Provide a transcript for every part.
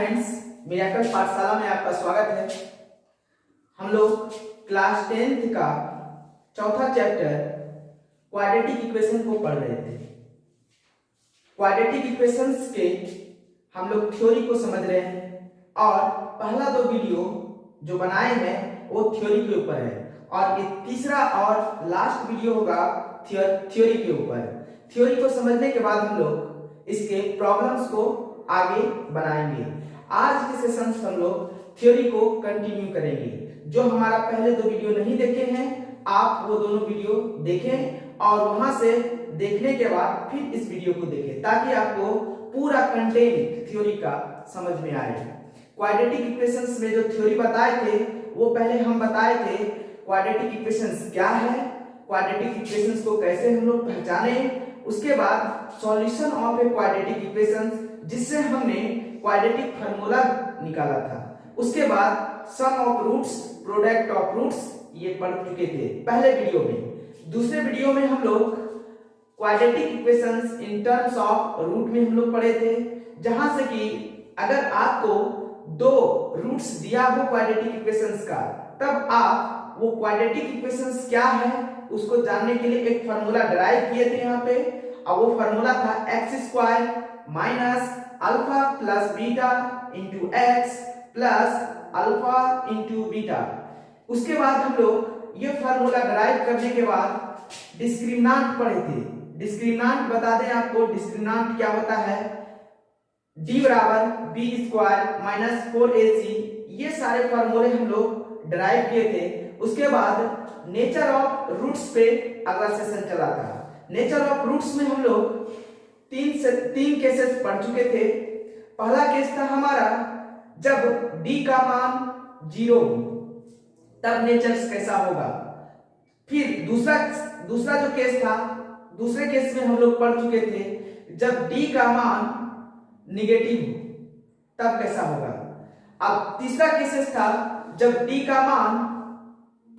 Friends, miracle पाठशाला में आपका स्वागत है। हम लोग क्लास 10th का चौथा चैप्टर क्वाड्रेटिक इक्वेशन को पढ़ रहे थे। क्वाड्रेटिक इक्वेशंस के हम लोग थ्योरी को समझ रहे हैं और पहला 2 वीडियो जो बनाए हैं वो थ्योरी के ऊपर है और ये तीसरा और लास्ट वीडियो होगा थ्योरी के ऊपर। थ्योरी को समझने के बाद हम लोग इसके प्रॉब्लम्स को आगे बनाएंगे। आज के सेशन हम लोग थ्योरी को कंटिन्यू करेंगे। जो हमारा पहले 2 वीडियो नहीं देखे हैं आप वो दोनों वीडियो देखें और वहां से देखने के बाद फिर इस वीडियो को देखें ताकि आपको पूरा कंटेंट थ्योरी का समझ में आए। क्वाड्रेटिक इक्वेशंस में जो थ्योरी बताए थे वो पहले हम बताए थे क्वाड्रेटिक इक्वेशंस क्या है, क्वाड्रेटिक इक्वेशंस को कैसे हम लोग पहचाने, उसके बाद solution of a quadratic equations जिससे हमने क्वाड्रेटिक फार्मूला निकाला था, उसके बाद sum of roots, product of roots ये पढ़ चुके थे पहले वीडियो में। दूसरे वीडियो में हम लोग quadratic equations in terms of root में हम लोग पढ़े थे, जहां से कि अगर आपको 2 रूट्स दिया हो क्वाड्रेटिक इक्वेशंस का तब आप वो क्वाड्रेटिक इक्वेशंस क्या है उसको जानने के लिए एक फार्मूला डिराइव किए थे यहाँ पे, और वो फार्मूला था x² minus alpha plus beta into x plus alpha into beta. उसके बाद हम लोग ये फार्मूला डिराइव करने के बाद डिस्क्रिमिनांट पढ़े थे। डिस्क्रिमिनांट बता दें आपको, डिस्क्रिमिनांट क्या होता है, d बराबर b² माइनस 4ac, ये सारे फार्मूले हम लोग डिराइव किए थे। उसके बाद नेचर ऑफ रूट्स पे अगला सेशन चला था। नेचर ऑफ रूट्स में हम लोग 3 केसेस पढ़ चुके थे। पहला केस था हमारा जब d का मान 0 तब नेचर कैसा होगा। फिर दूसरा जो केस था, दूसरे केस में हम लोग पढ़ चुके थे जब d का मान निगेटिव तब कैसा होगा। अब तीसरा केस था जब d का मान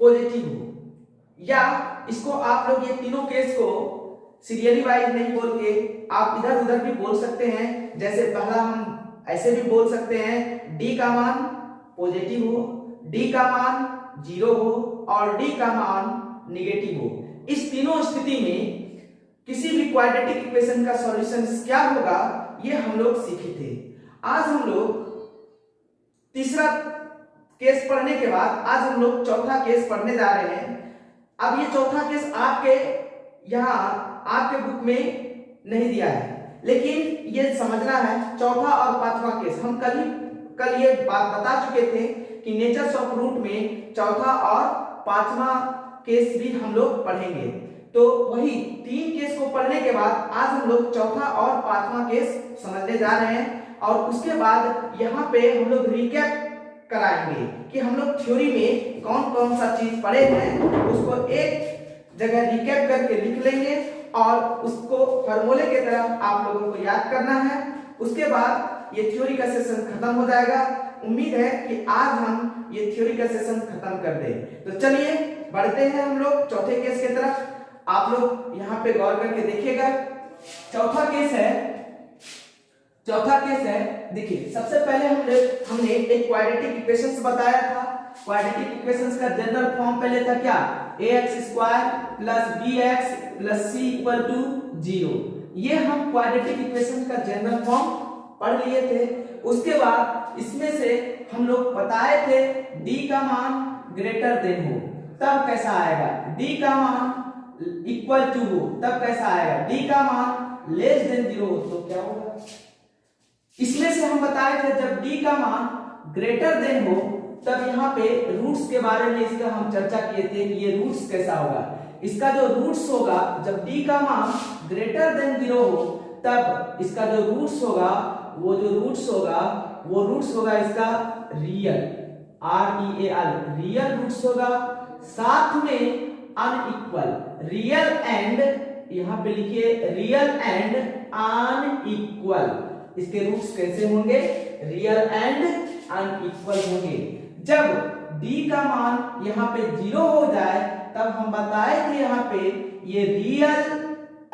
पॉजिटिव हो, या इसको आप लोग ये तीनों केस को सीरियली वाइज नहीं बोल के आप इधर उधर भी बोल सकते हैं। जैसे पहला हम ऐसे भी बोल सकते हैं d का मान पॉजिटिव हो, d का मान 0 हो और d का मान निगेटिव हो। इस तीनों स्थिति में किसी भी क्वाड्रेटिक इक्वेशन का सॉल्यूशन क्या होगा ये हम लोग सीखे थे। आज हम लोग तीसरा केस पढ़ने के बाद आज हम लोग चौथा केस पढ़ने जा रहे हैं। अब ये चौथा केस आपके यहाँ आपके बुक में नहीं दिया है, लेकिन ये समझना है चौथा और पांचवा केस हम कल ये बात बता चुके थे कि नेचर्स ऑफ रूट में चौथा और पांचवा केस भी हम लोग पढ़ेंगे। तो वही 3 केस को पढ़ने के बाद आज हम लोग चौथा और पांचवा केस समझने जा रहे हैं और उसके बाद यहाँ पे हम लोग रिकैप कराएंगे कि हम लोग थ्योरी में कौन कौन सा चीज पढ़े हैं, उसको एक जगह रिकैप करके लिख लेंगे और उसको फार्मूले की तरह आप लोगों को याद करना है। उसके बाद ये थ्योरी का सेशन खत्म हो जाएगा। उम्मीद है कि आज हम ये थ्योरी का सेशन खत्म कर दें। तो चलिए बढ़ते हैं हम लोग चौथे केस की तरफ। आप लोग यहाँ पे गौर करके देखिएगा। चौथा केस है, देखिए सबसे पहले हमने एक क्वाड्रेटिक इक्वेशंस बताया था। क्वाड्रेटिक इक्वेशंस का जनरल फॉर्म पहले था क्या, ax² plus bx plus c equal to 0। ये हम क्वाड्रेटिक इक्वेशन का जनरल फॉर्म पढ़ लिए थे। उसके बाद इसमें से हम लोग बताए थे d का मान ग्रेटर देन हो तब कैसा आएगा, d का मान इक्वल टू हो तब कैसा आएगा, d का मान लेस देन 0 हो तो क्या होगा। इसमें से हम बताए थे जब d का मान ग्रेटर देन हो तब यहाँ पे रूट्स के बारे में इसका हम चर्चा किए थे कि ये रूट्स कैसा होगा। इसका जो रूट्स होगा जब d का मान ग्रेटर देन 0 हो तब इसका जो रूट्स होगा वो रूट्स होगा इसका रियल, REAL रियल रूट्स होगा, साथ में अनइक्वल, रियल एंड, यहाँ पे लिखिए रियल एंड अनइक्वल। इसके रूट्स कैसे होंगे, रियल एंड अनइक्वल होंगे। जब d का मान यहाँ पे 0 हो जाए तब हम बताए थे यहाँ पे ये रियल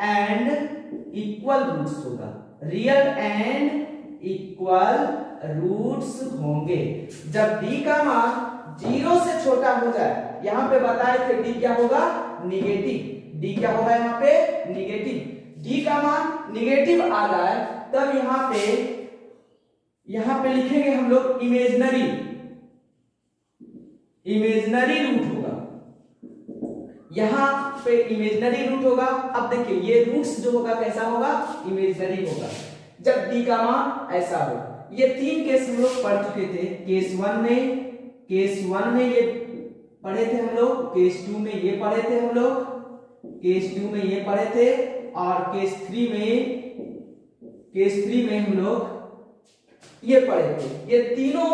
एंड इक्वल रूट्स होगा, रियल एंड इक्वल रूट्स होंगे। जब d का मान 0 से छोटा हो जाए, यहाँ पे बताए थे d क्या होगा, निगेटिव। d क्या होगा यहाँ पे, निगेटिव। d का मान निगेटिव आ जाए तब यहाँ पे लिखेंगे हम लोग इमेजिनरी रूट होगा। यहाँ पे इमेजिनरी रूट होगा। अब देखिए ये रूट्स जो होगा कैसा होगा, इमेजिनरी होगा जब d का मान ऐसा हो। ये 3 केस हम लोग पढ़ चुके थे। केस 1 में ये पढ़े थे हम लोग, केस 2 में ये पढ़े थे हम लोग, केस 2 में ये पढ़े थे, और केस 3 में हम लोग ये पढ़े थे। ये तीनों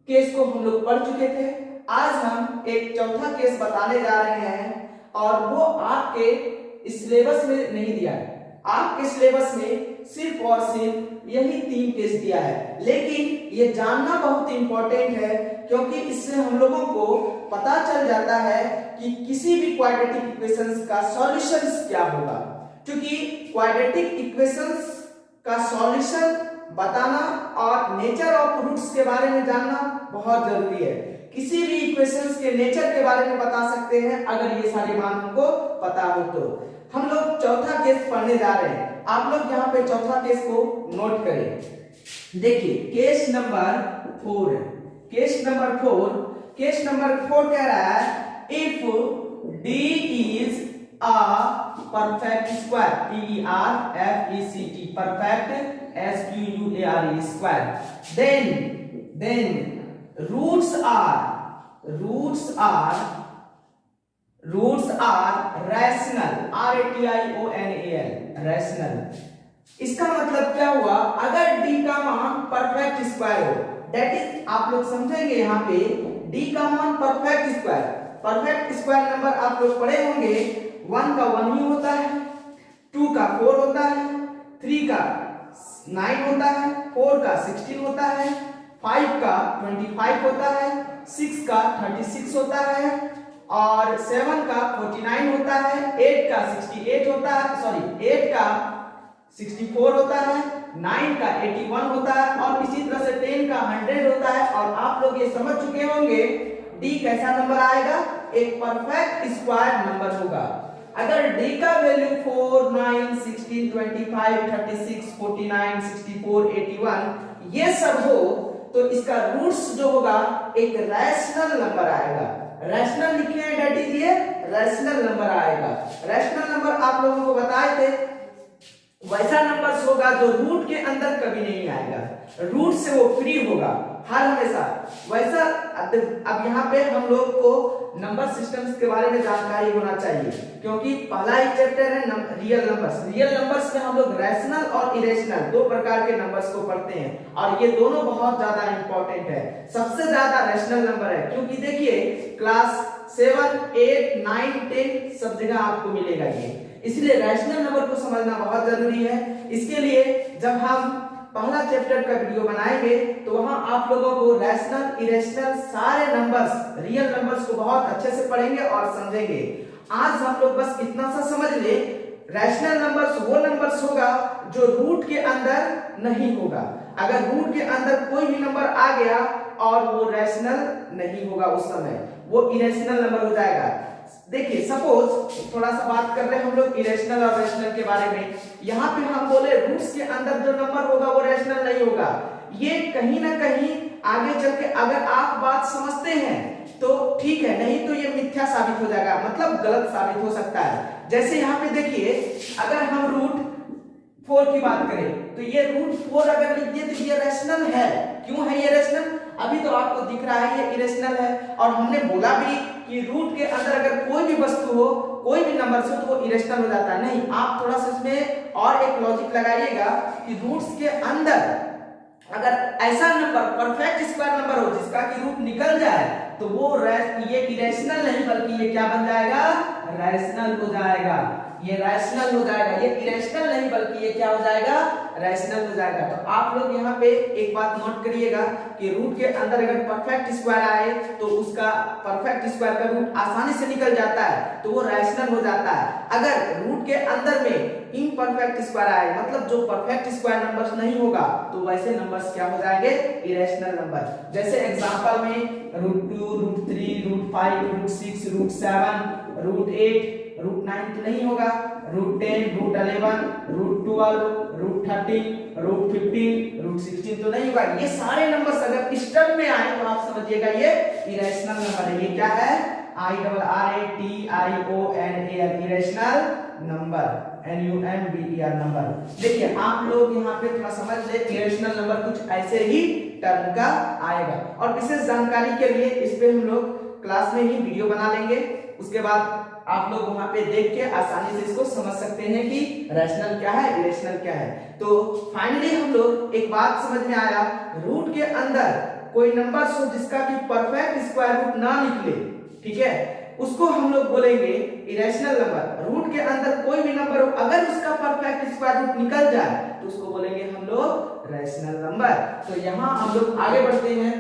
केस को हम लोग पढ़ चुके थे। आज हम एक चौथा केस बताने जा रहे हैं और वो आपके सिलेबस में नहीं दिया है। आपके सिलेबस में सिर्फ और सिर्फ यही 3 केस दिया है, लेकिन ये जानना बहुत इंपॉर्टेंट है क्योंकि इससे हम लोगों को पता चल जाता है कि किसी भी क्वाड्रेटिक इक्वेशंस का सॉल्यूशंस क्या होगा। क्योंकि क्वाड्रेटिक इक्वेशंस का सॉल्यूशन बताना और नेचर ऑफ रूट्स के बारे में जानना बहुत जरूरी है। किसी भी इक्वेशंस के नेचर के बारे में बता सकते हैं अगर ये सारे मान हमको पता हो तो। हम लोग चौथा केस पढ़ने जा रहे हैं। आप लोग यहाँ पे चौथा केस को नोट करें। देखिए केस नंबर 4 है। केस नंबर 4 कह रहा है if d is a perfect square, P-E-R-F-E-C-T, perfect S-Q-U-A-R-E square, then roots are rational, R-A-T-I-O-N-A-L, rational। इसका मतलब क्या हुआ, अगर d का मान परफेक्ट स्क्वायर हो, दैट इज आप लोग समझेंगे यहाँ पे d का मान परफेक्ट स्क्वायर नंबर आप लोग पढ़े होंगे। 1 का 1 ही होता है, 2 का 4 होता है, 3 का 9 होता है, 4 का 16 होता है, 5 का 25 होता है, 6 का 36 होता है, और 7 का 49 होता है, 8 का 68 होता है, 8 का 64 होता है, 9 का 81 होता है, और इसी तरह से 10 का 100 होता है। और आप लोग ये समझ चुके होंगे d कैसा नंबर आएगा, एक परफेक्ट स्क्वायर नंबर होगा। अगर d का वैल्यू 4, 9, 16, 25, 36, 49, 64, 81 ये सब हो तो इसका रूट्स जो होगा एक रैशनल नंबर आएगा। रैशनल लिखे हैं दैट इज ये रैशनल नंबर आएगा। रैशनल नंबर आप लोगों को बताए थे वैसा नंबर होगा जो रूट के अंदर कभी नहीं आएगा, रूट से वो फ्री होगा हर हमेशा वैसा। अब यहाँ पे हम लोग को नंबर सिस्टम्स के बारे में जानकारी होना चाहिए क्योंकि पहला ही चैप्टर है रियल नंबर्स में हम लोग रैशनल और इरेशनल 2 प्रकार के नंबर्स को पढ़ते हैं और ये दोनों बहुत ज्यादा इंपॉर्टेंट है। सबसे ज्यादा रैशनल नंबर है क्योंकि देखिए क्लास 7, 8, 9, 10 सब जगह आपको मिलेगा ये, इसलिए रैशनल नंबर को समझना बहुत जरूरी है। इसके लिए जब हम पहला चैप्टर का वीडियो बनाएंगे तो वहां आप लोगों को रैशनल इरेशनल सारे नंबर्स रियल नंबर्स को बहुत अच्छे से पढ़ेंगे और समझेंगे। आज हम लोग बस इतना सा समझ ले, रैशनल नंबर्स वो नंबर्स होगा जो रूट के अंदर नहीं होगा। अगर रूट के अंदर कोई भी नंबर आ गया और वो रैशनल नहीं होगा उस समय वो इरेशनल नंबर हो जाएगा। देखिए सपोज थोड़ा सा बात कर रहे हैं हम लोग इरेशनल और रैशनल के बारे में। यहाँ पे हम बोले रूट्स के अंदर जो नंबर होगा वो रैशनल नहीं होगा। ये कहीं ना कहीं आगे चल के अगर आप बात समझते हैं तो ठीक है, नहीं तो ये मिथ्या साबित हो जाएगा, मतलब गलत साबित हो सकता है। जैसे यहाँ पे देखिए अगर हम रूट 4 की बात करें तो ये रूट 4 अगर लिख दिए तो ये रैशनल है। क्यों है ये रैशनल? अभी तो आपको दिख रहा है ये इरेशनल है और हमने बोला भी कि रूट के अंदर अगर कोई भी वस्तु हो, कोई भी नंबर हो तो वो इरेशनल हो जाता है। नहीं, आप थोड़ा सा इसमें और एक लॉजिक लगाइएगा कि रूट्स के अंदर अगर ऐसा नंबर परफेक्ट स्क्वायर नंबर हो जिसका कि रूट निकल जाए तो वो ये इरेशनल नहीं बल्कि ये क्या बन जाएगा, रैशनल हो जाएगा। ये रैशनल हो जाएगा, ये इरेशनल नहीं बल्कि ये क्या हो जाएगा, रैशनल हो जाएगा। तो आप लोग यहाँ पे एक बात नोट करिएगा कि रूट के अंदर अगर परफेक्ट स्क्वायर आए तो उसका परफेक्ट स्क्वायर का रूट आसानी से निकल जाता है, तो वो रैशनल हो जाता है। अगर रूट के अंदर में इम्परफेक्ट स्क्वायर आए, मतलब जो परफेक्ट स्क्वायर नंबर्स नहीं होगा, तो वैसे नंबर्स क्या हो जाएंगे, इरेशनल नंबर। जैसे एग्जांपल में √2, √3, √5, √6, √7, √8, √9 तो नहीं होगा, √10, √11, √12, √13, √15, √16 तो नहीं होगा। ये सारे नंबर्स अगर इस टर्म में आए तो आप समझिएगा ये इरेशनल नंबर है। ये क्या है, IRRATIONAL, irrational number, NUMBER number. देखिए आप लोग यहाँ पे थोड़ा समझ ले, इरेशनल नंबर कुछ ऐसे ही टर्म का आएगा। और विशेष जानकारी के लिए इस पे हम लोग क्लास में ही वीडियो बना लेंगे, उसके बाद आप लोग वहां पे देख के आसानी से इसको समझ सकते हैं कि रैशनल क्या है, इरेशनल क्या है। तो फाइनली हम लोग एक बात समझ में आया, रूट के अंदर कोई नंबर हो जिसका कि परफेक्ट स्क्वायर रूट ना निकले, ठीक है, उसको हम लोग बोलेंगे इरेशनल नंबर। रूट के अंदर कोई भी नंबर हो अगर उसका परफेक्ट स्क्वायर रूट निकल जाए तो उसको बोलेंगे हम लोग रैशनल नंबर। तो यहाँ हम लोग आगे बढ़ते हैं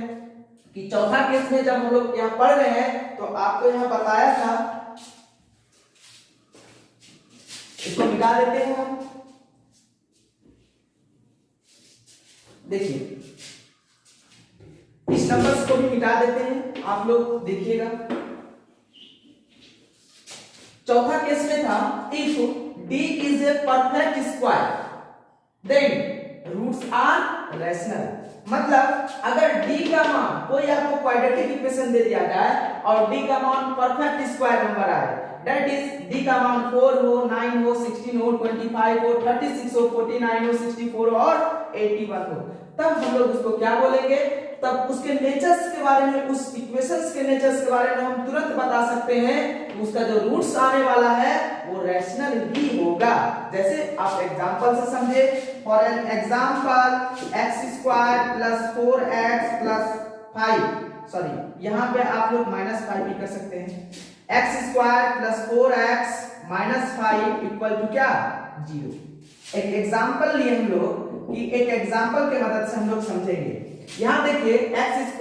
कि चौथा केस में जब हम लोग यहाँ पढ़ रहे हैं तो आपको यहाँ बताया था, इसको मिटा देते हैं हम। देखिए इस नंबर्स को भी मिटा देते हैं, आप लोग देखिएगा। चौथा केस में था, if D is a perfect square then roots are rational। मतलब अगर D का मान, कोई आपको क्वाड्रेटिक इक्वेशन दे दिया जाए और D का मान परफेक्ट स्क्वायर नंबर आए, दैट इज D का मान 4 हो, 9 हो, 16 हो, 25 हो, 36 हो, 49 हो, 64 और 81 हो, तब हम लोग उसको क्या बोलेंगे, तब उसके नेचर्स के बारे में, उस इक्वेशंस के नेचर्स के बारे में हम तुरंत बता सकते हैं, उसका जो रूट्स आने वाला है वो रैशनल ही होगा। जैसे आप एग्जांपल से समझे, for an example x² + 4x + 5, sorry यहाँ पे आप लोग -5 भी कर सकते हैं। x² + 4x - 5 = क्या, 0। एक एग्जांपल लिए हम लोग कि एक एग्जांपल के मदद से हम लोग समझेंगे। यहाँ देखिए x² +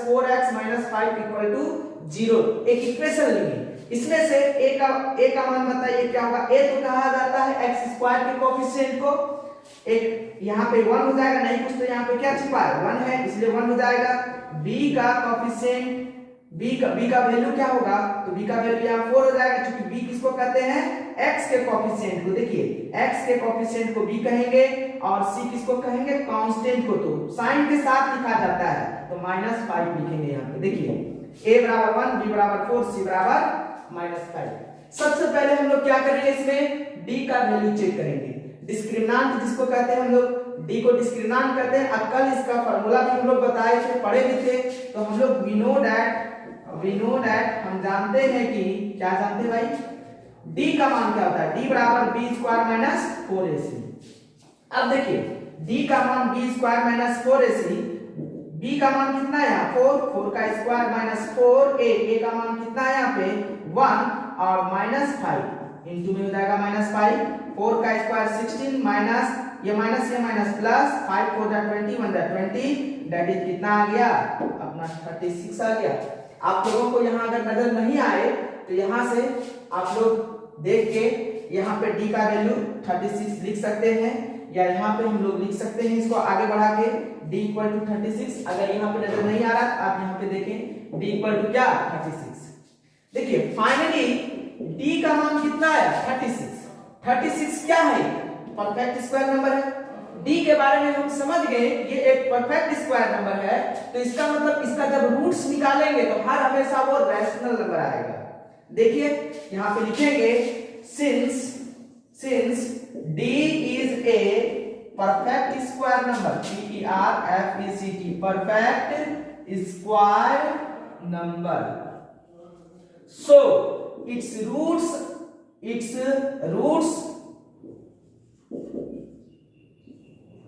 4x - 5 = 0, एक इक्वेशन लिए, इसमें से a का मान बताइए क्या होगा। a तो कहा जाता है x² के कोएफिशिएंट को, एक यहाँ पे 1 हो जाएगा, नहीं कुछ तो यहाँ पे क्या छिपा है, 1 है इसलिए 1 हो जाएगा। b का कोएफिशिएंट, b का वैल्यू क्या होगा, तो b का वैल्यू यहाँ 4 हो जाएगा, क्योंकि b किसको कहते हैं, x के कोएफिशिएंट को। देखिए x के कोएफिशिएंट को b कहेंगे और c किसको कहेंगे, कांस्टेंट को, तो साइन के साथ लिखा जाता है, तो -5 लिखेंगे यहाँ पे। देखिए a = 1, b = 4, c = -5। सबसे पहले हम लोग क्या करेंगे, इसमें d का वैल्यू चेक करेंगे। डिस्क्रिमिनेंट जिसको कहते हैं हम लोग, d को डिस्क्रिमिनेंट कहते हैं। कल इसका फार्मूला भी हम लोग बताए थे, पढ़े भी थे, तो हम लोग वी नो दैट हम जानते हैं कि, क्या जानते हैं भाई, d का मान क्या होता है, d = b² - 4ac। अब देखिए d का मान b² - 4ac, b का मान कितना है यहाँ 4 का स्क्वायर -4, a का मान कितना है यहाँ पे 1 और -5 इनटू में हो जाएगा -5, 4 का स्क्वायर 16 माइनस ये माइनस प्लस 5 4 20 1 20, दैट इज कितना आ गया अपना 36 आ गया। आप लोगों को यहाँ अगर नजर नहीं आए तो यहाँ से आप लोग देख के यहाँ पे d का वैल्यू 36 लिख सकते हैं, या यहाँ पे हम लोग लिख सकते हैं इसको आगे बढ़ा के d = 36। अगर यहाँ पे नजर नहीं आ रहा तो आप यहाँ पे देखें d = क्या 36। देखिए फाइनली d का मान कितना है 36 क्या है, परफेक्ट स्क्वायर नंबर है। d के बारे में हम समझ गए ये एक परफेक्ट स्क्वायर नंबर है, तो इसका मतलब इसका जब रूट्स निकालेंगे तो हर हमेशा वो रैशनल नंबर आएगा। देखिए यहाँ पे लिखेंगे since d is a perfect square number, PERFECT, perfect square number, so its roots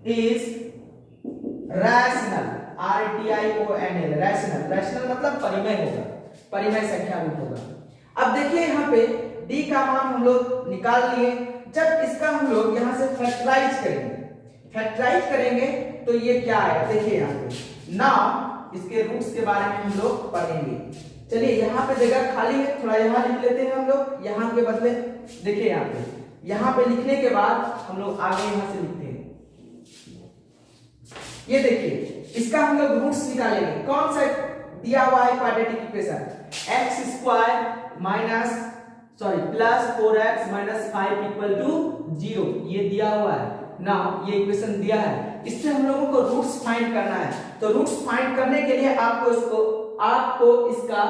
is rational, RATIONAL, rational मतलब परिमेय होगा, परिमेय संख्या रूट होगा। अब देखिए यहाँ पे d का मान हम लोग निकाल लिए, जब इसका हम लोग यहाँ से फैक्टराइज करेंगे, फैक्टराइज करेंगे तो ये क्या आएगा, देखिए यहाँ पे नाउ इसके रूट्स के बारे में हम लोग पढ़ेंगे। चलिए यहाँ पे जगह खाली है, थोड़ा यहाँ लिख लेते हैं हम लोग, यहाँ के बदले देखिए यहाँ पे लिखने के बाद हम लोग आगे यहाँ से लिखते हैं। ये देखिए इसका हम लोग रूट्स निकालेंगे। कौन सा दिया हुआ है quadratic equation, X square minus plus 4x minus 5 equal to 0, ये दिया हुआ है ना, ये इक्वेशन दिया है। इससे हम लोगों को रूट्स फाइंड करना है। तो रूट्स फाइंड करने के लिए आपको इसका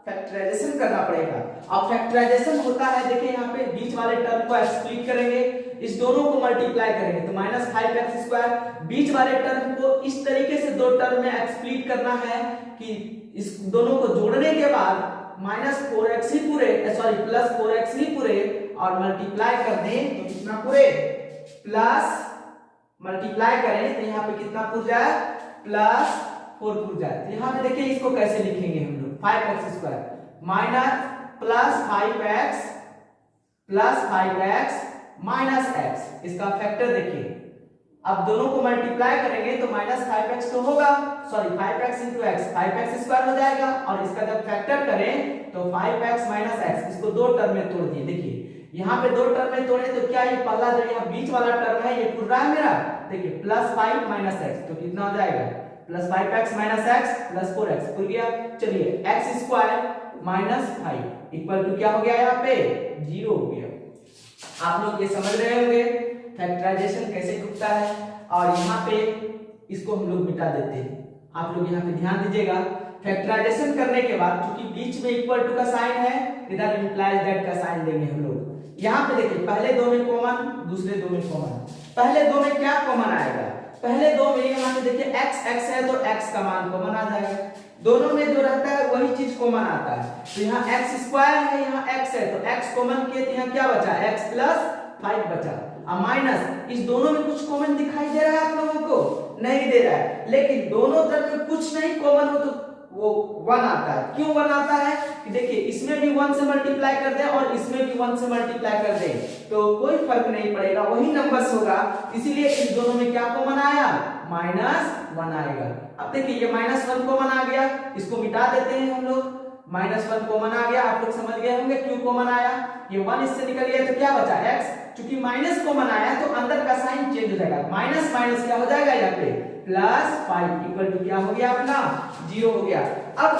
फैक्टराइजेशन करना पड़ेगा। और फैक्टराइजेशन होता है, देखिए यहाँ पे बीच वाले टर्म को स्प्लिट करेंगे, इस दोनों को मल्टीप्लाई करेंगे तो माइनस 5x स्क्वायर। बीच वाले टर्म को इस तरीके से दो टर्म में स्प्लिट करना है कि इस दोनों को जोड़ने के बाद माइनस 4x ही पूरे प्लस 4x ही पूरे और मल्टीप्लाई कर दें तो कितना पूरे, प्लस मल्टीप्लाई करें तो यहाँ पे कितना पूर जाए, प्लस 4 पूर जाए। तो यहाँ पे देखिए इसको कैसे लिखेंगे हम लोग, 5x square minus plus 5x minus x, इसका फैक्टर देखिए। अब दोनों को मल्टीप्लाई करेंगे तो माइनस 5x तो होगा, 5x into x 5x square हो जाएगा, और इसका जब फैक्टर करें तो 5x माइनस x, इसको दो टर्म में तोड़ दिए। देखिए यहाँ पे दो टर्म में तोड़े तो क्या, ये पहला जो यहाँ बीच वाला टर्म है ये पूर रहा है मेरा, देखिए प्लस 5 माइनस x तो कितना हो जाएगा, plus 5x minus x plus 4x पूर गया। चलिए x square minus 5 equal to क्या हो गया, यहाँ पे 0 हो गया। आप लोग ये समझ रहे होंगे फैक्टराइजेशन कैसे होता है। और यहाँ पे इसको हम लोग मिटा देते हैं, आप लोग यहाँ पे ध्यान दीजिएगा। फैक्टराइजेशन करने के बाद क्योंकि बीच में इक्वल टू का साइन है, इधर इंप्लाइज दैट का साइन देंगे हम लोग। यहाँ पे देखिए पहले दो में कॉमन, दूसरे दो में कॉमन। पहले दो में क्या कॉमन आएगा, पहले दो में यहाँ पे देखिए x है तो x का मान कॉमन आ जाएगा, दोनों में जो रहता है वही चीज कॉमन आता है। तो यहाँ x स्क्वायर है, यहाँ x है तो x कॉमन किए तो यहाँ क्या बचा, x प्लस 5 बचा। अब माइनस, इस दोनों में कुछ कॉमन दिखाई दे रहा है आप लोगों को, नहीं दे रहा है, लेकिन दोनों तरफ में कुछ नहीं कॉमन हो तो वो 1 आता है। क्यों 1 आता है कि देखिए इसमें भी 1 से मल्टीप्लाई कर दे और इसमें भी 1 से मल्टीप्लाई कर दे तो कोई फर्क नहीं पड़ेगा, वही नंबर्स होगा। इसीलिए इस दोनों में क्या कॉमन आया, -1 आएगा। अब देखिए ये -1 कॉमन आ गया, इसको मिटा देते हैं हम लोग। -1 कॉमन आ गया, आप लोग समझ गए होंगे क्यों कॉमन आया। ये 1 इससे निकल गया तो क्या बचा x, क्योंकि माइनस कॉमन आया तो अंदर का साइन चेंज हो जाएगा, माइनस माइनस क्या हो जाएगा यहाँ पे +5 इक्वल टू क्या हो गया अपना 0 हो गया। अब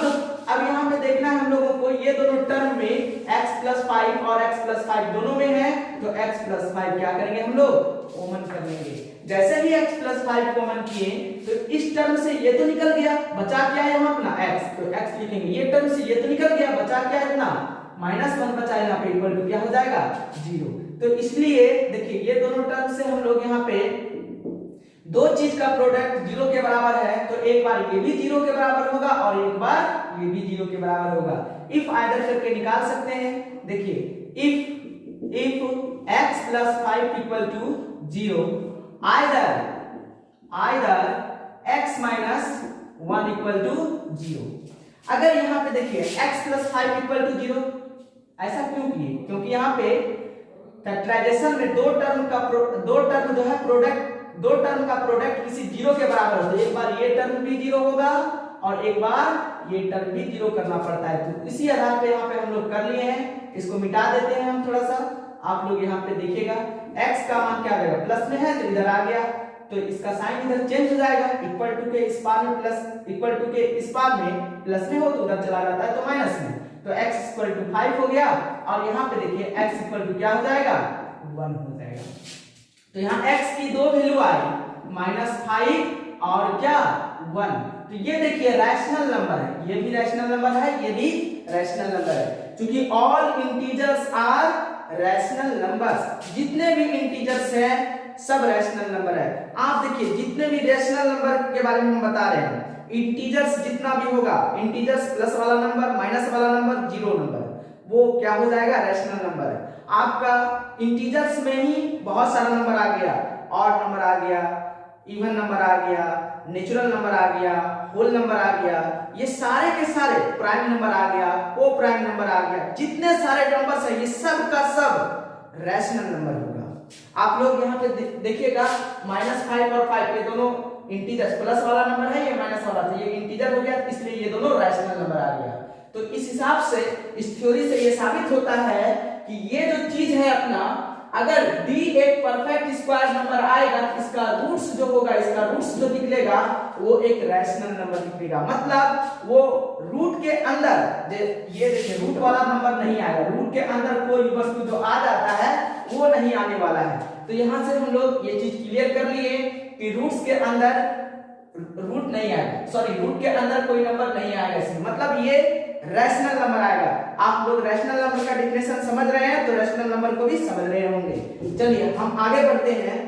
यहाँ पे देखना है हम लोगों को, ये दोनों टर्म में x प्लस 5 और x प्लस 5 दोनों में है तो x प्लस 5 क्या करेंगे हम लोग, कॉमन कर लेंगे। जैसे ही x प्लस 5 कॉमन किए तो इस टर्म से ये तो निकल गया, बचा क्या है यहाँ अपना x, तो x लिखेंगे। ये टर्म से ये तो निकल गया, बचा क्या है इतना -1 बचा यहाँ पे इक्वल टू क्या हो जाएगा 0। तो इसलिए देखिए ये दोनों टर्म से हम लोग यहाँ पे दो चीज का प्रोडक्ट 0 के बराबर है तो एक बार ये भी 0 के बराबर होगा और एक बार ये भी 0 के बराबर होगा। इफ आइदर करके निकाल सकते हैं। देखिए if x plus 5 equal to 0 either x minus 1 equal to 0। अगर यहाँ पे देखिए x प्लस 5 इक्वल टू 0, ऐसा क्यों किए, क्योंकि यहाँ पे फैक्टराइजेशन में दो टर्म का प्रोडक्ट किसी 0 के बराबर हो तो एक बार ये टर्म भी 0 होगा और एक बार ये टर्म भी 0 करना पड़ता है। तो इसी आधार पे यहाँ पे हम लोग कर लिए हैं, इसको मिटा देते हैं हम थोड़ा सा। आप लोग यहाँ पे देखिएगा x का मान क्या रहेगा, प्लस में है तो इधर आ गया तो इसका साइन इधर चेंज हो जाएगा, इक्वल टू के इस पार में प्लस, इक्वल टू के इस पार में प्लस में हो तो उधर चला जाता है तो माइनस में, तो x इक्वल टू 5 हो गया और यहाँ पे देखिए x इक्वल टू क्या हो जाएगा 1 हो जाएगा। तो यहाँ x की दो वैल्यू आई -5 और क्या 1। तो ये देखिए रैशनल नंबर है, ये भी रैशनल नंबर है, ये भी रैशनल नंबर है, क्योंकि all integers are rational numbers. जितने भी इंटीजर्स हैं सब रैशनल नंबर है। आप देखिए जितने भी रैशनल नंबर के बारे में हम बता रहे हैं, इंटीजर्स जितना भी होगा, इंटीजर्स प्लस वाला नंबर, माइनस वाला नंबर, जीरो नंबर, वो क्या हो जाएगा रैशनल नंबर है। आपका इंटीजर्स में ही बहुत सारा नंबर आ गया, ऑड नंबर आ गया, इवन नंबर आ गया, नेचुरल नंबर आ गया, होल नंबर आ गया, ये सारे के सारे, प्राइम नंबर आ गया, को प्राइम नंबर आ गया, जितने सारे नंबर्स है ये सब का सब रैशनल नंबर होगा। आप लोग यहाँ पे देखिएगा -5 और 5 ये दोनों इंटीजर, प्लस वाला नंबर है, ये माइनस वाला था, ये इंटीजर हो गया, इसलिए ये दोनों रैशनल नंबर आ गया। तो इस हिसाब से इस थ्योरी से ये साबित होता है कि ये जो चीज है अपना, अगर d एक परफेक्ट स्क्वायर नंबर आएगा तो इसका रूट्स जो होगा, इसका रूट्स जो निकलेगा वो एक रैशनल नंबर निकलेगा। मतलब वो रूट के अंदर ये देखिए रूट वाला नंबर नहीं आएगा, रूट के अंदर कोई वस्तु जो आ जाता है वो नहीं आने वाला है। तो यहां से हम लोग ये चीज क्लियर कर लिए कि रूट्स के अंदर रूट नहीं आएगा, सॉरी रूट के अंदर कोई नंबर नहीं आएगा, इसमें मतलब ये रैशनल नंबर आएगा। आप लोग रैशनल नंबर का डेफिनेशन समझ रहे हैं तो रैशनल नंबर को भी समझ रहे होंगे। चलिए हम आगे बढ़ते हैं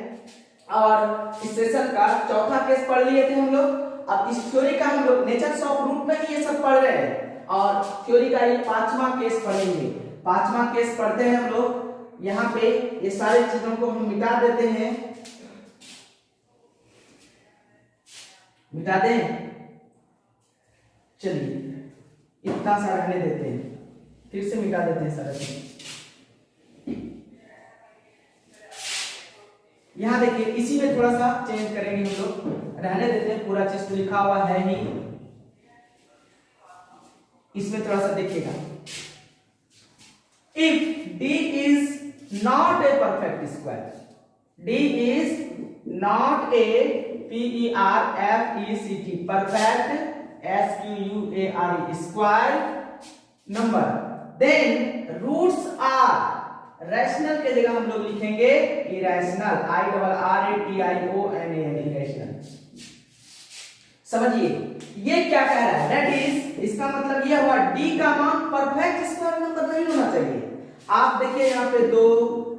और इस सेशन का चौथा केस पढ़ लिए थे हम लोग। अब इस थ्योरी का हम लोग नेचर्स ऑफ रूट में ही ये सब पढ़ रहे हैं और थ्योरी का ये 5वां केस पढ़ेंगे। 5वां केस पढ़ते हैं हम लोग। यहाँ पे ये सारी चीजों को हम मिटा देते हैं, मिटा दें। चलिए इतना सा रहने देते हैं, फिर से मिटा देते हैं सारा चीज। यहां देखिए इसी में थोड़ा सा चेंज करेंगे हम लोग, रहने देते हैं, पूरा चीज तो लिखा हुआ है ही, इसमें थोड़ा सा देखिएगा। If d is not a perfect square, d is not a perfect perfect square square number, then roots are rational के जगह हम लोग लिखेंगे इरेशनल, IRRATIONAL, इरेशनल। समझिए ये क्या कह रहा है, दैट इज इसका मतलब ये हुआ d का मान परफेक्ट स्क्वायर नंबर नहीं होना चाहिए। आप देखिए यहाँ पे 2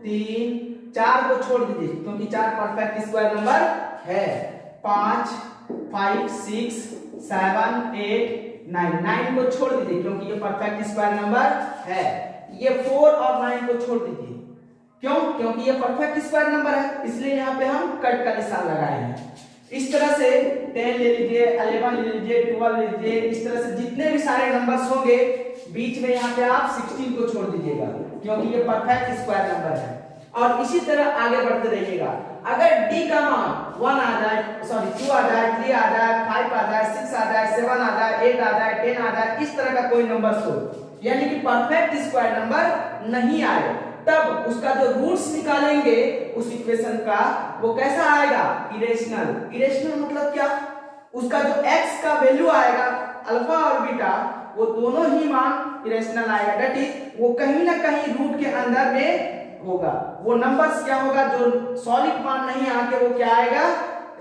3 4 को छोड़ दीजिए क्योंकि 4 परफेक्ट स्क्वायर नंबर है। 5 5 6 7 8 9 को छोड़ दीजिए क्योंकि ये परफेक्ट स्क्वायर नंबर है। ये 4 और 9 को छोड़ दीजिए, क्यों? क्योंकि ये परफेक्ट स्क्वायर नंबर है, इसलिए यहाँ पे हम कट का निशान लगाए हैं। इस तरह से 10 ले लीजिए, 11 ले लीजिए, 12 ले लीजिए, इस तरह से जितने भी सारे नंबर्स होंगे बीच में यहाँ पे आप 16 को छोड़ दीजिएगा क्योंकि ये परफेक्ट स्क्वायर नंबर है। और इसी तरह आगे बढ़ते रहिएगा। अगर d का मान 1 आ जाए, सॉरी 2 आ जाए, 3 आ जाए, 5 आ जाए, 6 आ जाए, 7 आ जाए, 8 आ जाए, 10 आ जाए, इस तरह का कोई नंबर हो, यानी कि परफेक्ट स्क्वायर नंबर नहीं आए, तब उसका जो रूट्स निकालेंगे उस इक्वेशन का वो कैसा आएगा, इरेशनल। इरेशनल मतलब क्या, उसका जो x का वैल्यू आएगा अल्फा और बीटा वो दोनों ही मान इरेशनल आएगा, दैट इज वो कहीं ना कहीं रूट के अंदर में होगा। वो नंबर्स क्या होगा जो सॉलिड मान नहीं आके वो क्या आएगा,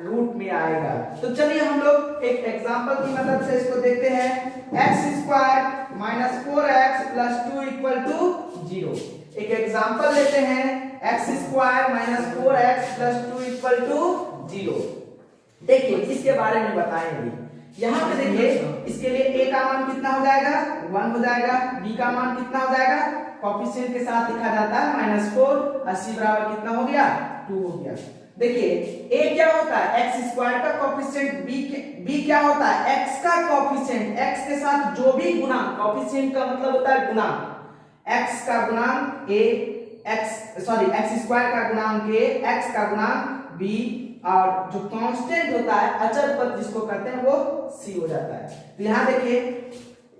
रूट में आएगा। तो चलिए हम लोग एक एग्जांपल की मदद से इसको देखते हैं। x² - 4x + 2 = 0। एक एग्जांपल लेते हैं, x² - 4x + 2 = 0। देखिए इसके बारे में बताएंगे। यहाँ पे देखिए इसके लिए a का मान कितना हो जाएगा, 1 हो जाएगा, b का मान कितना हो जाएगा, कोएफिशिएंट के साथ लिखा जाता है -4, और c बराबर कितना हो गया, 2 हो गया। देखिए a क्या होता है, x² का कोएफिशिएंट, b क्या होता है, x का कोएफिशिएंट, x के साथ जो भी गुणांक, कोएफिशिएंट का मतलब होता है गुणांक, x का गुणांक a, x² का गुणांक a, x का गुणांक b, और जो कांस्टेंट होता है अचर पद जिसको कहते हैं वो c हो जाता है। तो यहाँ देखिए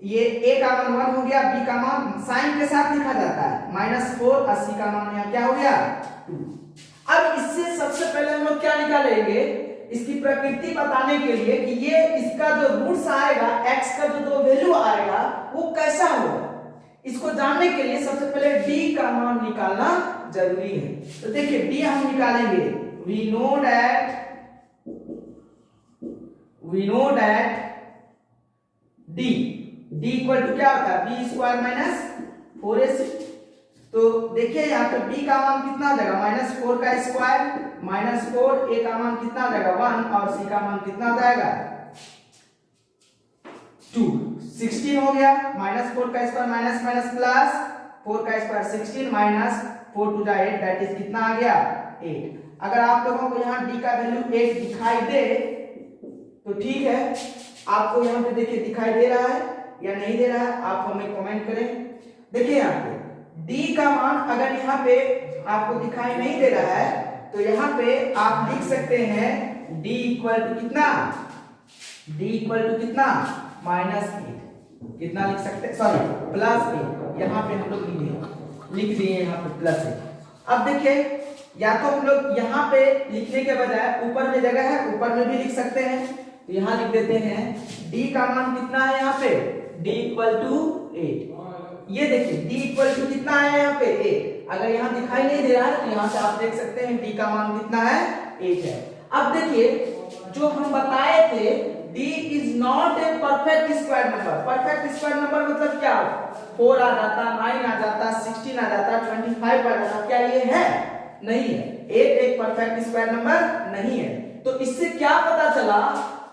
ये a का मान 1 हो गया, b का मान साइन के साथ लिखा जाता है -4, और c का मान यहाँ क्या हो गया, 2। अब इससे सबसे पहले हम लोग क्या निकालेंगे, इसकी प्रकृति बताने के लिए कि ये इसका जो रूट्स आएगा, x का जो वैल्यू आएगा वो कैसा होगा, इसको जानने के लिए सबसे पहले d का मान निकालना जरूरी है। तो देखिए d हम निकालेंगे, we know that d equal to क्या होता है, b² - 4ac। तो देखिए यहाँ पे b का मान कितना हो जाएगा, -4 का स्क्वायर -4, a का मान कितना हो जाएगा 1, और c का मान कितना हो जाएगा 2। 16 हो गया, -4 का स्क्वायर माइनस माइनस प्लस 4 का स्क्वायर 16 -4 2 8, दैट इज कितना आ गया 8। अगर आप लोगों को यहाँ d का वैल्यू 8 दिखाई दे तो ठीक है, आपको यहाँ पे देखिए दिखाई दे रहा है या नहीं दे रहा है, आप हमें कमेंट करें। देखिए यहाँ पे डी का मान अगर यहाँ पे आपको दिखाई नहीं दे रहा है तो यहाँ पे आप लिख सकते हैं डी इक्वल टू कितना, डी इक्वल टू कितना -8, कितना लिख सकते हैं, सॉरी +8, यहाँ पे हम लोग लिख दिए यहाँ पे +8। अब देखिए या तो हम लोग यहाँ पे लिखने के बजाय ऊपर में जगह है ऊपर में भी लिख सकते हैं, तो यहाँ लिख देते हैं डी का मान कितना है यहाँ पे, डी इक्वल टू 8। ये देखिए डी इक्वल टू कितना है यहाँ पे 8, अगर यहाँ दिखाई नहीं दे रहा है तो यहाँ से आप देख सकते हैं डी का मान कितना है 8 है। अब देखिए जो हम बताए थे d is not a perfect square number. Perfect square number मतलब क्या, 4 आ जाता, 9 आ जाता, 16 आ जाता, 25 आ जाता, क्या ये है, नहीं है। 8 एक परफेक्ट स्क्वायर नंबर नहीं है। तो इससे क्या पता चला,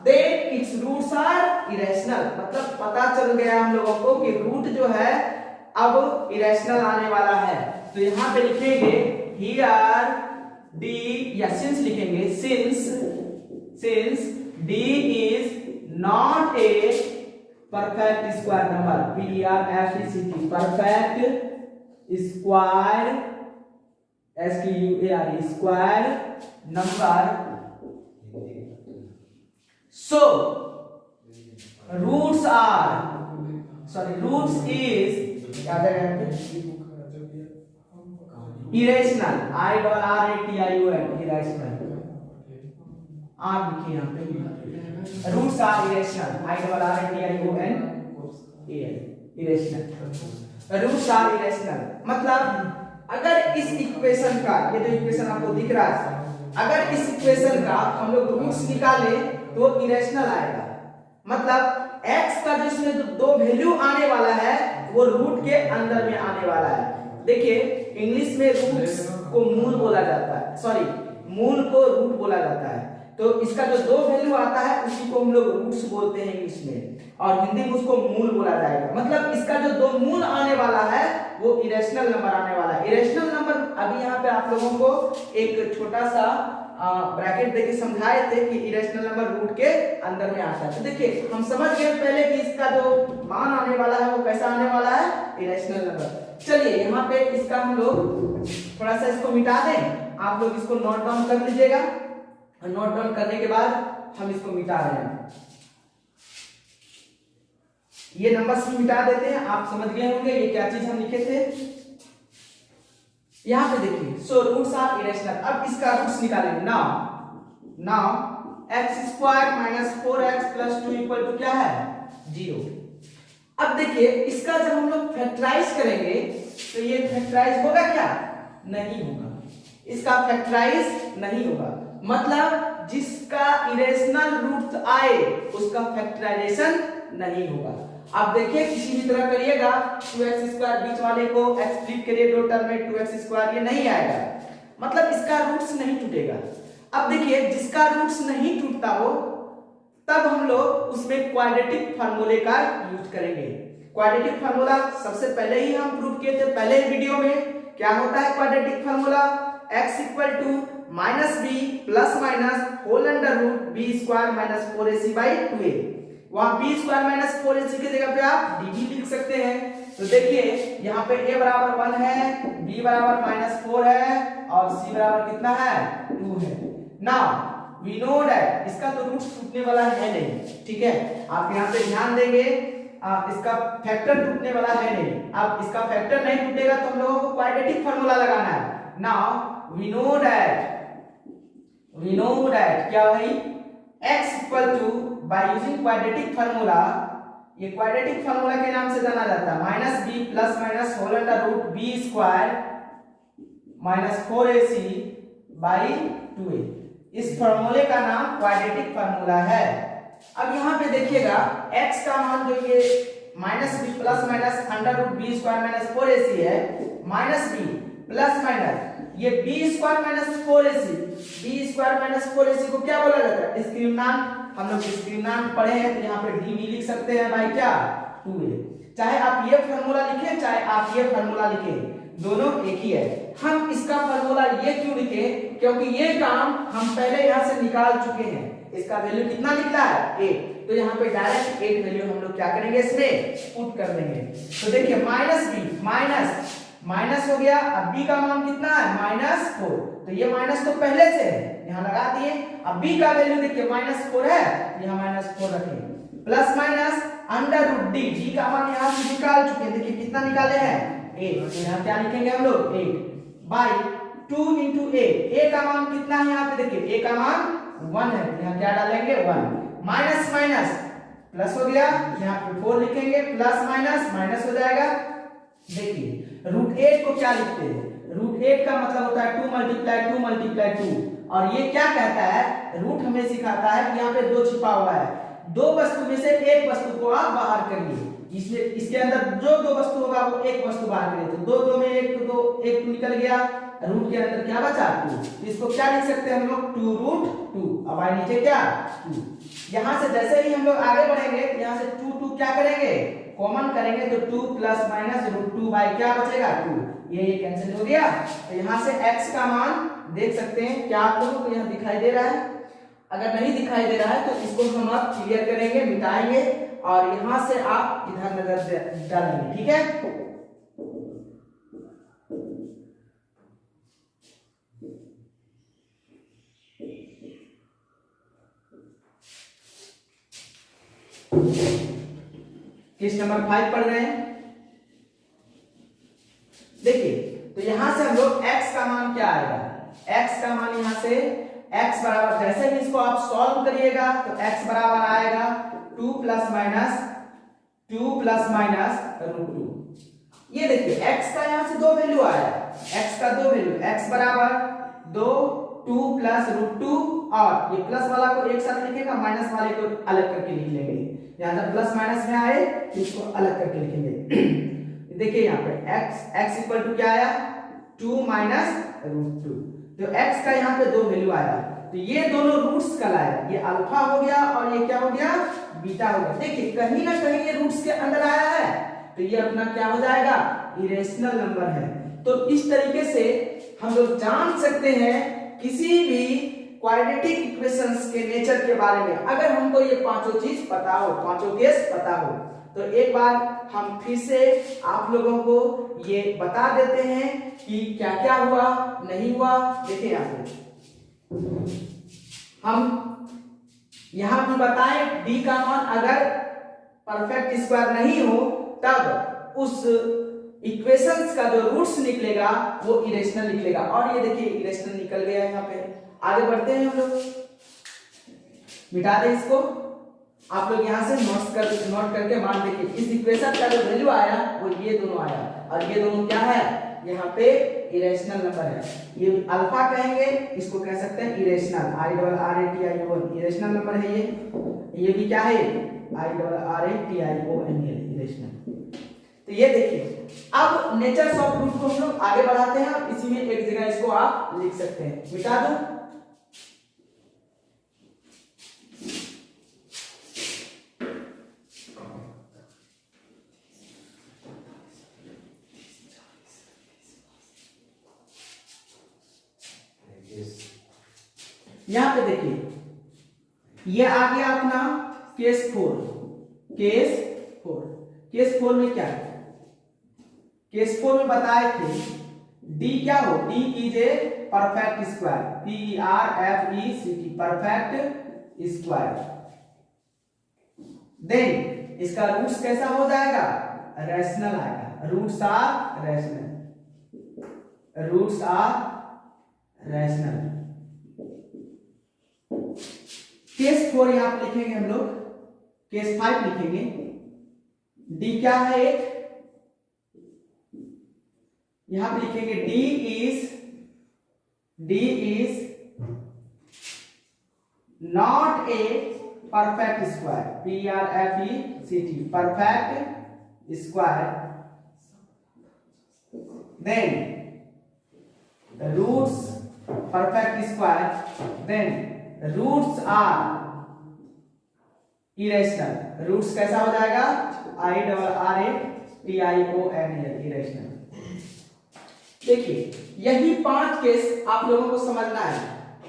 that its roots are irrational, मतलब पता चल गया हम लोगों को कि रूट जो है अब इरेशनल आने वाला है। तो यहाँ पे लिखेंगे here d या सिंस लिखेंगे, since d is not a perfect square number, perfect square square number, so roots is irrational, irrational, आप लिखिए यहाँ पे roots are irrational, irrational, roots are irrational. मतलब अगर इस इक्वेशन का, ये जो इक्वेशन आपको दिख रहा है, अगर इस इक्वेशन का हम लोग रूट्स निकाले तो इरेशनल आएगा। मतलब x का जो इसमें दो वैल्यू आने वाला है वो रूट के अंदर में आने वाला है। देखिए इंग्लिश में रूट्स को मूल बोला जाता है, सॉरी मूल को रूट बोला जाता है। तो इसका जो दो वैल्यू आता है उसी को हम लोग रूट्स बोलते हैं इंग्लिश में, और हिंदी में उसको मूल बोला जाएगा। मतलब इसका जो दो मूल आने वाला है वो इरेशनल नंबर आने वाला है। इरेशनल नंबर अभी यहाँ पे आप लोगों को एक छोटा सा ब्रैकेट देके समझाए थे कि इरेशनल नंबर रूट के अंदर में आता है। तो देखिए हम समझ गए पहले कि इसका जो मान आने वाला है वो कैसा आने वाला है, इरेशनल नंबर। चलिए यहाँ पे इसका हम लोग थोड़ा सा इसको मिटा दें, आप लोग इसको नोट डाउन कर लीजिएगा। नोट डाउन करने के बाद हम इसको मिटा रहे हैं, ये नंबर्स भी मिटा देते हैं। आप समझ गए होंगे ये क्या चीज हम लिखे थे। यहां पे देखिए सो रूट्स आर इरेशनल। अब इसका रूट्स निकालेंगे। Now x² - 4x + 2 equal to क्या है, 0। अब देखिए इसका जब हम लोग फैक्टराइज करेंगे तो ये फैक्टराइज होगा क्या, नहीं होगा, इसका फैक्टराइज नहीं होगा। मतलब जिसका इरेशनल रूट आए उसका फैक्टराइजेशन नहीं होगा। आप देखिए किसी भी तरह करिएगा 2x² बीच वाले को x फ्लिप करिए दो टर्म में 2x², ये नहीं आएगा, मतलब इसका रूट्स नहीं टूटेगा। अब देखिए जिसका रूट्स नहीं टूटता हो तब हम लोग उसमें क्वाड्रेटिक फार्मूले का यूज करेंगे। क्वाड्रेटिक फार्मूला सबसे पहले ही हम प्रूव किए थे पहले वीडियो में। क्या होता है quadratic formula, x equal to -b plus minus whole under root b² - 4ac/2a। वहां b² - 4ac की जगह पे आप db लिख सकते हैं। तो देखिए यहाँ पे a बराबर 1 है, b बराबर -4 है और c बराबर कितना है, 2 है। नाउ वी नो दैट इसका तो रूट टूटने वाला है नहीं, ठीक है। आप यहाँ पे ध्यान देंगे इसका फैक्टर टूटने वाला है नहीं। अब इसका फैक्टर नहीं टूटेगा तो हम लोगों को क्वाड्रेटिक फार्मूला लगाना है। नाउ वी नो दैट क्या भाई, x equal to by using quadratic formula, ये क्वाड्रेटिक फार्मूला के नाम से जाना जाता है, -b plus minus whole under root b² - 4ac/2a। इस फार्मूले का नाम क्वाड्रेटिक फार्मूला है। अब यहाँ पे देखिएगा x का मान जो ये -b plus minus under root b² - 4ac है, -b प्लस माइनस ये b² - 4ac, b² - 4ac को क्या बोला जाता है, डिस्क्रिमिनेंट। हम लोग डिस्क्रिमिनेंट पढ़े हैं तो यहाँ पे dv लिख सकते हैं भाई क्या, 2a। चाहे आप ये फार्मूला लिखें चाहे आप ये फार्मूला लिखें, दोनों एक ही है। हम इसका फार्मूला ये क्यों लिखे, क्योंकि ये काम हम पहले यहाँ से निकाल चुके हैं। इसका वैल्यू कितना निकला है, 8। तो यहाँ पे डायरेक्ट 8 वैल्यू हम लोग क्या करेंगे, इसमें पुट कर देंगे। तो देखिए -b माइनस हो गया। अब b का मान कितना है -4, तो ये माइनस तो पहले से है, यहाँ लगा दिए। अब b का वैल्यू देखिए -4 है, यहाँ -4 रखेंगे। Plus minus under root D, D का मान यहाँ से निकाल चुके हैं, देखिए कितना निकाले हैं 8, तो यहाँ क्या लिखेंगे हम लोग 8 बाई 2 इंटू a का मान कितना है यहाँ पे देखिए a का मान 1 है, यहाँ क्या डालेंगे 1, माइनस माइनस प्लस हो गया, यहाँ पे 4 लिखेंगे, प्लस माइनस माइनस हो जाएगा। देखिए रूट 8 को क्या लिखते हैं, रूट 8 का मतलब होता है 2 मल्टीप्लाई 2, और ये क्या कहता है, रूट हमें सिखाता है कि यहाँ पे 2 छिपा हुआ है, दो वस्तु में से एक वस्तु को आप बाहर करिए, इसलिए इसके अंदर जो दो वस्तु होगा वो एक वस्तु बाहर करिए, तो दो में एक तो दो, एक तो निकल गया, रूट के अंदर क्या बचा 2, इसको क्या लिख सकते हैं हम लोग 2 रूट 2, अब आए नीचे क्या 2। यहाँ से जैसे ही हम लोग आगे बढ़ेंगे तो यहाँ से 2 क्या करेंगे कॉमन करेंगे, तो 2 प्लस माइनस रूट 2 बाई क्या बचेगा 2, ये कैंसिल हो गया। तो यहाँ से x का मान देख सकते हैं, क्या आप लोगों को यहाँ दिखाई दे रहा है, अगर नहीं दिखाई दे रहा है तो इसको हम अब क्लियर करेंगे, मिटाएंगे, और यहां से आप इधर नजर डालेंगे, ठीक है। किस नंबर 5 पढ़ रहे हैं, देखिए तो यहां से हम लोग x का मान क्या आएगा, x का मान यहां से x बराबर, जैसे ही इसको आप सॉल्व करिएगा तो x बराबर आएगा 2 प्लस माइनस रूट 2। ये देखिए x का यहां से दो वैल्यू आया, x का दो वैल्यू, x बराबर 2 2 प्लस रूट 2, और ये प्लस वाला को एक साथ लिखेगा, माइनस वाले को अलग करके लिख लेंगे, यहां जब प्लस माइनस में आए तो इसको अलग करके लिखेंगे। देखिए यहाँ पे x इक्वल टू क्या आया 2 माइनस रूट 2, तो x का यहाँ पे दो वैल्यू आया, तो ये दोनों रूट्स का लाया, ये अल्फा हो गया और ये क्या हो गया बीटा हो गया। देखिए कहीं ना कहीं ये रूट्स के अंदर आया है, तो ये अपना क्या हो जाएगा इरेशनल नंबर है। तो इस तरीके से हम लोग जान सकते हैं किसी भी क्वाड्रेटिक इक्वेशंस के नेचर के बारे में, अगर हमको ये पांचों चीज पता हो, पांचों केस पता हो, तो एक बार हम फिर से आप लोगों को ये बता देते हैं कि क्या क्या हुआ नहीं हुआ। देखिए यहाँ पे हम यहां भी बताएं d का मान अगर परफेक्ट स्क्वायर नहीं हो तब उस इक्वेशंस का जो रूट्स निकलेगा वो इरेशनल निकलेगा, और ये देखिए इरेशनल निकल गया। यहाँ पे आगे बढ़ते हैं हम लोग, मिटा दें इसको, आप लोग यहाँ से नोट करके मान देखिए, इस इक्वेशन का जो वैल्यू आया वो ये दोनों आया, और ये दोनों क्या है यहाँ पे इरेशनल नंबर है, ये अल्फा कहेंगे, इसको कह सकते हैं इरेशनल, IRRATION इरेशनल नंबर है ये भी क्या है IRRATION इरेशनल। तो ये देखिए अब नेचर्स ऑफ रूट को हम लोग आगे बढ़ाते हैं, इसी में एक जगह इसको आप लिख सकते हैं, मिटा दो। यहां पे देखिए ये आ गया अपना केस 4, केस 4 में क्या है, केस 4 में बताए थे d क्या हो, d is a perfect square, PERFECT perfect square, then इसका रूट्स कैसा हो जाएगा रैशनल आएगा, रूट्स आर रैशनल। केस 4 यहां पे लिखेंगे हम लोग, केस 5 लिखेंगे, d क्या है एक, यहां पे लिखेंगे d is not a perfect square, PERFECT perfect square, then the roots perfect square, then roots are irrational, roots कैसा हो जाएगा IRRATION इरेशनल। देखिए यही 5 केस आप लोगों को समझना है,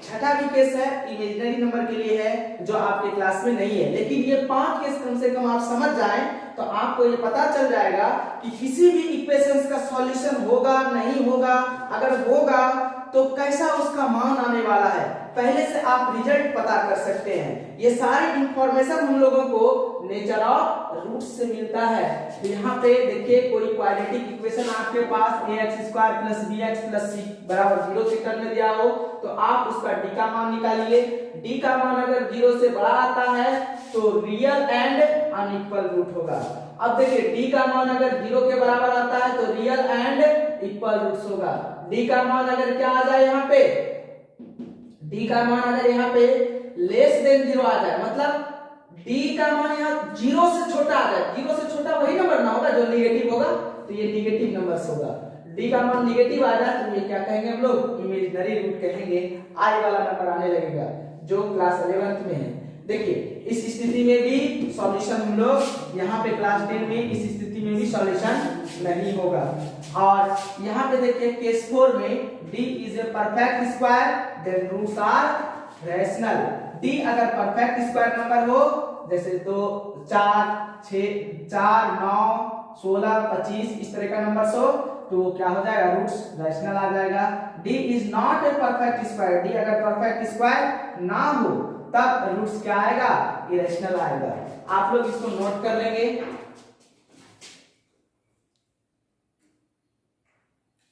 छठा भी केस है इमेजिनरी नंबर के लिए है जो आपके क्लास में नहीं है, लेकिन ये 5 केस कम से कम आप समझ जाएं तो आपको ये पता चल जाएगा कि किसी भी इक्वेशंस का सॉल्यूशन होगा नहीं होगा, अगर होगा तो कैसा उसका मान आने वाला है, पहले से आप रिजल्ट पता कर सकते हैं। ये सारी इंफॉर्मेशन हम लोगों को नेचर ऑफ रूट्स से मिलता है। तो यहाँ पे देखिए कोई क्वाड्रेटिक इक्वेशन आपके पास ax² + bx + c = 0 से टर्म में दिया हो तो आप उसका d का मान निकालिए। d का मान अगर 0 से बड़ा आता है तो रियल एंड अनइक्वल रूट होगा। अब देखिए d का मान अगर 0 के बराबर आता है तो रियल एंड इक्वल रूट्स होगा। d का मान अगर क्या आ जाए यहाँ पे, d का मान अगर यहाँ पे लेस देन 0 आ जाए, मतलब d का मान यहाँ 0 से छोटा आ जाए, 0 से छोटा वही नंबर ना होगा जो नेगेटिव होगा, तो ये नेगेटिव नंबर्स होगा। d का मान नेगेटिव आ जाए तो ये क्या कहेंगे हम लोग, इमेजिनरी रूट कहेंगे। i वाला नंबर आने लगेगा जो क्लास 11th में है। देखिए इस स्थिति में भी सॉल्यूशन हम लोग यहाँ पे क्लास 10 में इस स्थिति में भी सॉल्यूशन नहीं होगा। और यहाँ पे देखिए केस 4 में d is a perfect square then roots are rational. d अगर परफेक्ट स्क्वायर नंबर हो जैसे 2 4 6 4 9 16 25 इस तरह का नंबर हो तो क्या हो जाएगा, रूट्स रैशनल आ जाएगा। d is not a perfect square, d अगर परफेक्ट स्क्वायर ना हो तब रूट्स क्या आएगा, इरेशनल आएगा। आप लोग इसको नोट कर लेंगे।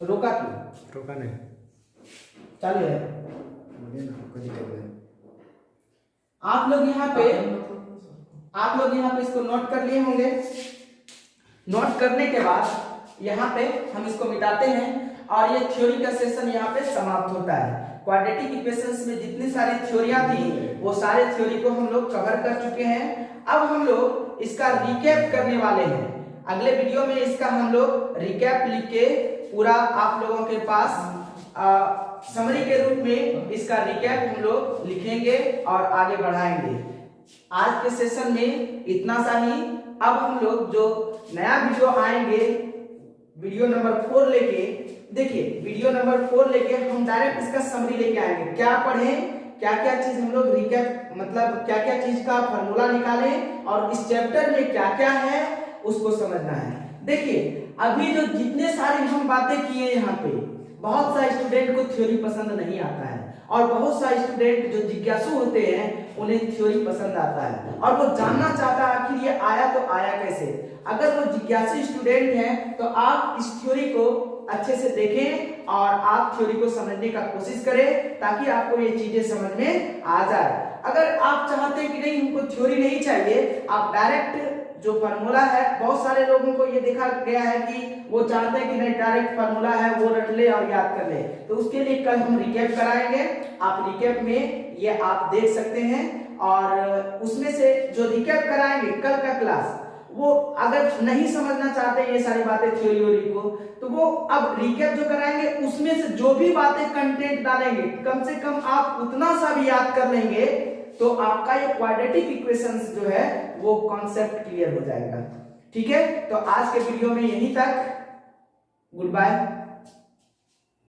रोका क्यों, रोका नहीं, चालू है। आप लोग यहाँ पे इसको नोट कर लिए होंगे। नोट करने के बाद यहाँ पे हम इसको मिटाते हैं और ये थ्योरी का सेशन यहाँ पे समाप्त होता है। क्वाड्रेटिक इक्वेशंस में जितनी सारी थ्योरियां थी वो सारे थ्योरी को हम लोग कवर कर चुके हैं। अब हम लोग इसका रिकैप करने वाले हैं। अगले वीडियो में इसका हम लोग रिकैप लिख के पूरा आप लोगों के पास समरी के रूप में इसका रिकैप हम लोग लिखेंगे और आगे बढ़ाएंगे। आज के सेशन में इतना सा ही। अब हम लोग जो नया वीडियो आएंगे वीडियो नंबर 4 लेके, देखिए वीडियो नंबर 4 लेके हम डायरेक्ट इसका समरी लेके आएंगे। क्या पढ़ें, क्या क्या चीज हम लोग रिकैप मतलब क्या क्या चीज का फॉर्मूला निकालें और इस चैप्टर में क्या क्या है उसको समझना है। देखिए अभी जो जितने सारे हम बातें किए यहाँ पे, बहुत सारे स्टूडेंट को थ्योरी पसंद नहीं आता है और बहुत सारे स्टूडेंट जो जिज्ञासु होते हैं उन्हें थ्योरी पसंद आता है और वो जानना चाहता है आखिर ये आया तो आया कैसे। अगर वो जिज्ञासु स्टूडेंट हैं तो आप इस थ्योरी को अच्छे से देखें और आप थ्योरी को समझने का कोशिश करें ताकि आपको ये चीजें समझ में आ जाए। अगर आप चाहते हैं कि नहीं हमको थ्योरी नहीं चाहिए, आप डायरेक्ट जो फार्मूला है, बहुत सारे लोगों को ये देखा गया है कि वो चाहते हैं कि नहीं डायरेक्ट फार्मूला है वो रट ले और याद कर ले, तो उसके लिए कल हम रिकैप कराएंगे। आप रिकैप में ये आप देख सकते हैं और उसमें से जो रिकैप कराएंगे कल का क्लास, वो अगर नहीं समझना चाहते ये सारी बातें थ्योरी वोरी को, तो वो अब रिकैप जो कराएंगे उसमें से जो भी बातें कंटेंट डालेंगे कम से कम आप उतना सा भी याद कर लेंगे तो आपका ये क्वाड्रेटिक इक्वेशंस जो है वो कॉन्सेप्ट क्लियर हो जाएगा। ठीक है, तो आज के वीडियो में यहीं तक। Good bye.